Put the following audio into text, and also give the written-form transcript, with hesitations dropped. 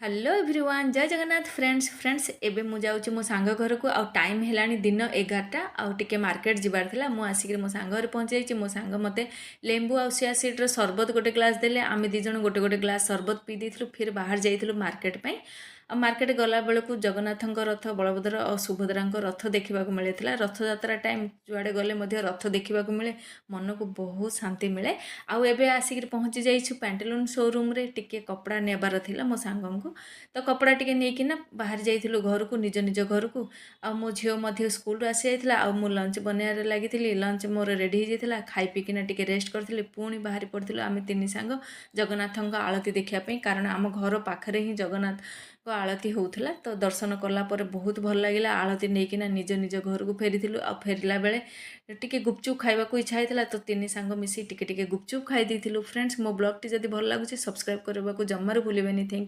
Hello everyone जय Jagannath friends एबे मु जाऊँ मो सांग घर को आउ टाइम हेलानी दिन 11टा आउ टिके मार्केट जिबार थिला मु आसिक मो सांग घर पहुँच जाइए मो सांग मते लेंबू आउ सिया सीड्र सरबत गोटे ग्लास देले आमे दी जण गोटे गोटे ग्लास सरबत पी देथिलु फिर बाहर जाइथिलु मार्केट पई आ मार्केट गला बेलू जगन्नाथ रथ बलभद्र और सुभद्रा रथ देखा मिले रथ यात्रा टाइम जुआड़े गले रथ देखा मिले मन को बहुत शांति मिले आउ एबे आसिक पहुँची जाइछु पैंटेलून शोरूम रे टिके कपड़ा नेबार थिला मो सांगम को तो कपड़ा टिके नेकिना बाहर जाइथिलु घर को निज निज घर को आ मो झियो मध्य स्कूल आसी जाइथिला आ मु लंच बनारे लागिथिली लंच मोर रेडी हो जाइथिला खाई पीकिना टिके रेस्ट करथिली पुणी बाहरी पड़थिलु आमे तीन सांग जगन्नाथଙ୍କ आळती देखिया पई कारण आम घर पाखरे ही जगन्नाथ को आळती होउथिला तो दर्शन कला परे बहुत भल लागिला आळती नेकिना निज निज घर को फेरिथिलु आ फेरिला बेले टिके गुपचुप खाइबा को इच्छा हेतिला तो तीन सांग मिसी टिके टिके गुपचुप खाई देथिलु फ्रेंड्स मो ब्लॉग टी जदी भल लागुची सब्सक्राइब करबा को जम्मार भूलिबेनी थैंक यू।